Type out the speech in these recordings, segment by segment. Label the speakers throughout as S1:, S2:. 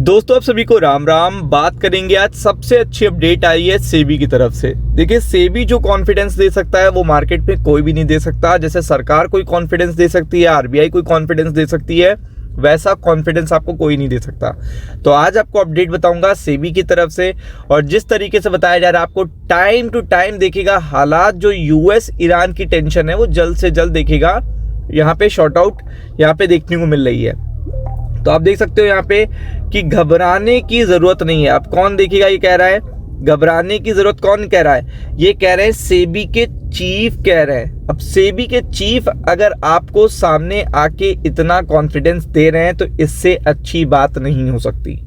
S1: दोस्तों आप सभी को राम राम। बात करेंगे आज सबसे अच्छी अपडेट आई है सेबी की तरफ से। देखिए सेबी जो कॉन्फिडेंस दे सकता है वो मार्केट में कोई भी नहीं दे सकता। जैसे सरकार कोई कॉन्फिडेंस दे सकती है, आरबीआई कोई कॉन्फिडेंस दे सकती है, वैसा कॉन्फिडेंस आपको कोई नहीं दे सकता। तो आज आपको अपडेट बताऊंगा सेबी की तरफ से, और जिस तरीके से बताया जा रहा है आपको टाइम टू टाइम देखिएगा हालात, जो यूएस ईरान की टेंशन है वो जल्द से जल्द देखिएगा यहाँ पे शॉर्ट आउट यहाँ पे देखने को मिल रही है। तो आप देख सकते हो यहाँ पे कि घबराने की जरूरत नहीं है। अब कौन देखिएगा ये कह रहा है घबराने की जरूरत, कौन कह रहा है? ये कह रहे हैं सेबी के चीफ कह रहे हैं। अब सेबी के चीफ अगर आपको सामने आके इतना कॉन्फिडेंस दे रहे हैं तो इससे अच्छी बात नहीं हो सकती।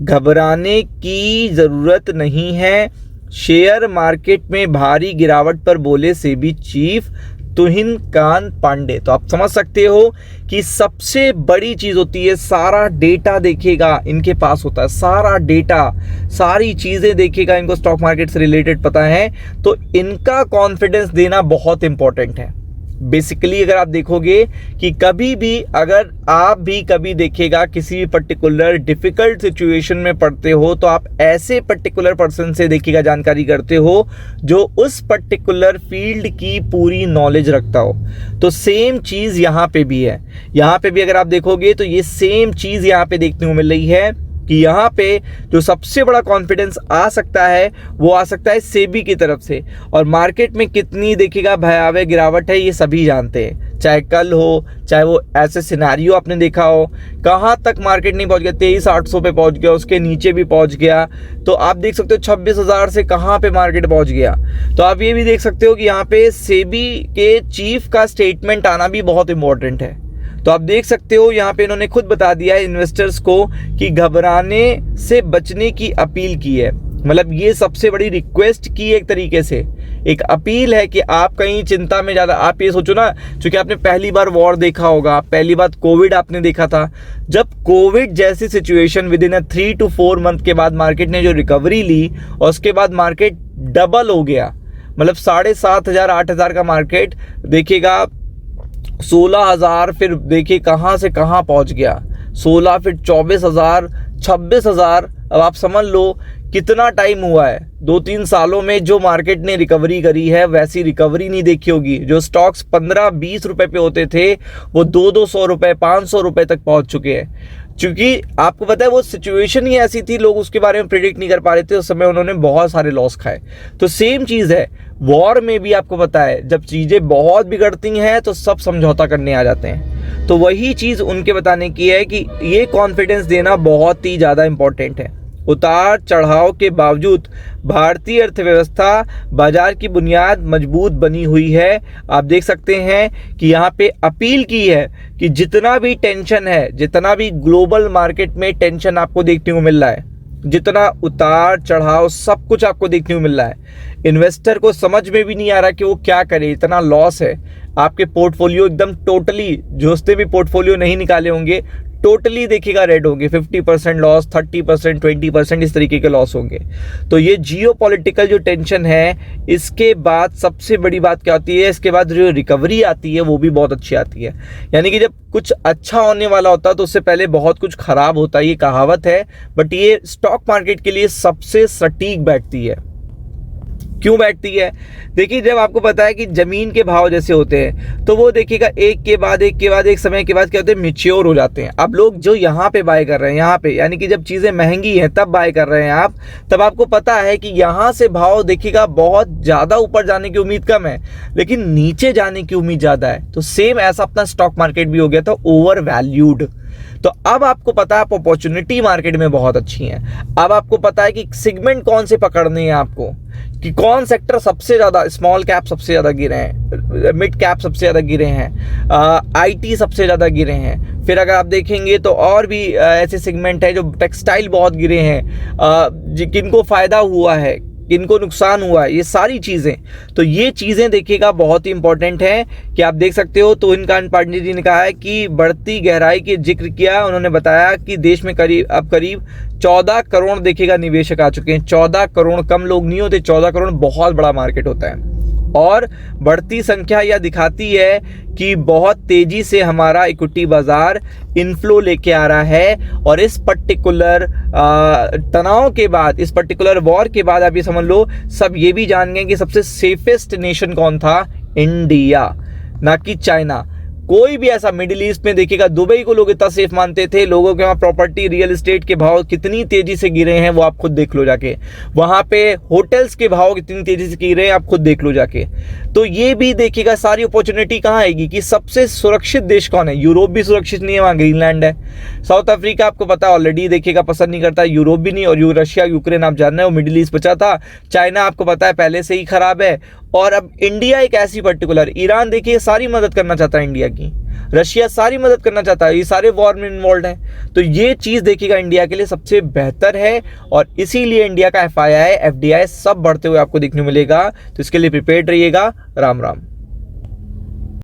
S1: घबराने की जरूरत नहीं है। शेयर मार्केट में भारी गिरावट पर बोले सेबी चीफ तुहिन कांत पांडे। तो आप समझ सकते हो कि सबसे बड़ी चीज होती है, सारा डेटा देखेगा इनके पास होता है, सारा डेटा सारी चीजें देखेगा, इनको स्टॉक मार्केट से रिलेटेड पता है, तो इनका कॉन्फिडेंस देना बहुत इंपॉर्टेंट है। बेसिकली अगर आप देखोगे कि कभी भी अगर आप भी कभी देखेगा किसी भी पर्टिकुलर डिफिकल्ट सिचुएशन में पड़ते हो तो आप ऐसे पर्टिकुलर पर्सन से देखिएगा जानकारी करते हो जो उस पर्टिकुलर फील्ड की पूरी नॉलेज रखता हो। तो सेम चीज यहाँ पे भी है। यहाँ पे भी अगर आप देखोगे तो ये सेम चीज यहाँ पे देखने को मिल रही है कि यहाँ पे जो सबसे बड़ा कॉन्फिडेंस आ सकता है वो आ सकता है सेबी की तरफ से। और मार्केट में कितनी देखिएगा भयावह गिरावट है ये सभी जानते हैं, चाहे कल हो चाहे वो ऐसे सिनेरियो आपने देखा हो। कहाँ तक मार्केट नहीं पहुँच गया, 23,800 पे पहुँच गया, उसके नीचे भी पहुँच गया। तो आप देख सकते हो 26,000 से कहाँ पे मार्केट पहुँच गया। तो आप ये भी देख सकते हो कि यहाँ पे सेबी के चीफ का स्टेटमेंट आना भी बहुत इंपॉर्टेंट है। तो आप देख सकते हो यहाँ पे इन्होंने खुद बता दिया है इन्वेस्टर्स को कि घबराने से बचने की अपील की है। मतलब ये सबसे बड़ी रिक्वेस्ट की एक तरीके से एक अपील है कि आप कहीं चिंता में ज़्यादा, आप ये सोचो ना, क्योंकि आपने पहली बार वॉर देखा होगा, पहली बार कोविड आपने देखा था। जब कोविड जैसी situation with in 3 to 4 month के बाद मार्केट ने जो रिकवरी ली और उसके बाद मार्केट डबल हो गया, मतलब 7,500 8,000 का मार्केट देखिएगा 16,000, फिर देखिए कहाँ से कहाँ पहुँच गया 16, फिर 24,000, 26,000। अब आप समझ लो कितना टाइम हुआ है। 2-3 सालों में जो मार्केट ने रिकवरी करी है वैसी रिकवरी नहीं देखी होगी। जो स्टॉक्स 15-20 रुपए पे होते थे वो 200-200 रुपए 500 रुपए तक पहुंच चुके हैं। क्योंकि आपको पता है वो सिचुएशन ही ऐसी थी, लोग उसके बारे में प्रिडिक्ट नहीं कर पा रहे थे, उस समय उन्होंने बहुत सारे लॉस खाए। तो सेम चीज़ है वॉर में भी, आपको पता है जब चीज़ें बहुत बिगड़ती हैं तो सब समझौता करने आ जाते हैं। तो वही चीज़ उनके बताने की है कि ये कॉन्फिडेंस देना बहुत ही ज़्यादा इंपॉर्टेंट है। उतार चढ़ाव के बावजूद भारतीय अर्थव्यवस्था बाजार की बुनियाद मजबूत बनी हुई है। आप देख सकते हैं कि यहाँ पे अपील की है कि जितना भी टेंशन है, जितना भी ग्लोबल मार्केट में टेंशन आपको देखने को मिल रहा है, जितना उतार चढ़ाव सब कुछ आपको देखने को मिल रहा है, इन्वेस्टर को समझ में भी नहीं आ रहा कि वो क्या करे, इतना लॉस है। आपके पोर्टफोलियो एकदम टोटली, जो उसने भी पोर्टफोलियो नहीं निकाले होंगे, टोटली देखिएगा रेड होंगे। 50% लॉस, 30%, 20% इस तरीके के लॉस होंगे। तो ये जियोपॉलिटिकल जो टेंशन है, इसके बाद सबसे बड़ी बात क्या होती है, इसके बाद जो रिकवरी आती है वो भी बहुत अच्छी आती है। यानी कि जब कुछ अच्छा होने वाला होता है तो उससे पहले बहुत कुछ खराब होता है, ये कहावत है। बट ये स्टॉक मार्केट के लिए सबसे सटीक बैठती है। क्यों बैठती है? देखिए जब आपको पता है कि जमीन के भाव जैसे होते हैं तो वो देखिएगा एक के बाद एक समय के बाद क्या होते हैं, मैच्योर हो जाते हैं। अब लोग जो यहाँ पे बाय कर रहे हैं, यहाँ पे यानी कि जब चीज़ें महंगी हैं तब बाय कर रहे हैं आप, तब आपको पता है कि यहाँ से भाव देखिएगा बहुत ज़्यादा ऊपर जाने की उम्मीद कम है लेकिन नीचे जाने की उम्मीद ज़्यादा है। तो सेम ऐसा अपना स्टॉक मार्केट भी हो गया था, ओवर वैल्यूड। तो अब आपको पता है अपॉर्चुनिटी मार्केट में बहुत अच्छी है। अब आपको पता है कि सेगमेंट कौन से पकड़ने हैं आपको, कि कौन सेक्टर सबसे ज़्यादा, स्मॉल कैप सबसे ज़्यादा गिरे हैं, मिड कैप सबसे ज़्यादा गिरे हैं, आईटी सबसे ज़्यादा गिरे हैं। फिर अगर आप देखेंगे तो और भी ऐसे सेगमेंट है जो टेक्सटाइल बहुत गिरे हैं, किनको फ़ायदा हुआ है, किनको नुकसान हुआ है, ये सारी चीज़ें। तो ये चीज़ें देखिएगा बहुत ही इंपॉर्टेंट है कि आप देख सकते हो। तो इनकान पांडे जी ने कहा है कि बढ़ती गहराई की जिक्र किया। उन्होंने बताया कि देश में करीब 14 करोड़ देखिएगा निवेशक आ चुके हैं। 14 करोड़ कम लोग नहीं होते, 14 करोड़ बहुत बड़ा मार्केट होता है। और बढ़ती संख्या यह दिखाती है कि बहुत तेजी से हमारा इक्विटी बाजार इनफ्लो लेके आ रहा है। और इस पर्टिकुलर तनाव के बाद, इस पर्टिकुलर वॉर के बाद आप ये समझ लो सब ये भी जान गए कि सबसे सेफेस्ट नेशन कौन था, इंडिया, ना कि चाइना। कोई भी ऐसा मिडिल ईस्ट में देखिएगा, दुबई को लोग इतना सेफ मानते थे, लोगों के वहाँ प्रॉपर्टी रियल एस्टेट के भाव कितनी तेजी से गिरे हैं वो आप खुद देख लो जाके, वहाँ पे होटल्स के भाव कितनी तेजी से गिरे हैं आप खुद देख लो जाके। तो ये भी देखिएगा सारी अपॉर्चुनिटी कहाँ आएगी कि सबसे सुरक्षित देश कौन है। यूरोप भी सुरक्षित नहीं है, वहाँ ग्रीनलैंड है। साउथ अफ्रीका आपको पता है ऑलरेडी देखिएगा पसंद नहीं करता, यूरोप भी नहीं। और रशिया यूक्रेन आप जान रहे हो मिडिल ईस्ट बचा था। चाइना आपको पता है पहले से ही खराब है। और अब इंडिया एक ऐसी पर्टिकुलर, ईरान देखिए सारी मदद करना चाहता है इंडिया की, रशिया सारी मदद करना चाहता है, ये सारे वॉर में इन्वॉल्व हैं। तो ये चीज़ देखिएगा इंडिया के लिए सबसे बेहतर है और इसीलिए इंडिया का FII, FDI सब बढ़ते हुए आपको देखने मिलेगा। तो इसके लिए प्रिपेयर्ड रहिएगा। राम राम।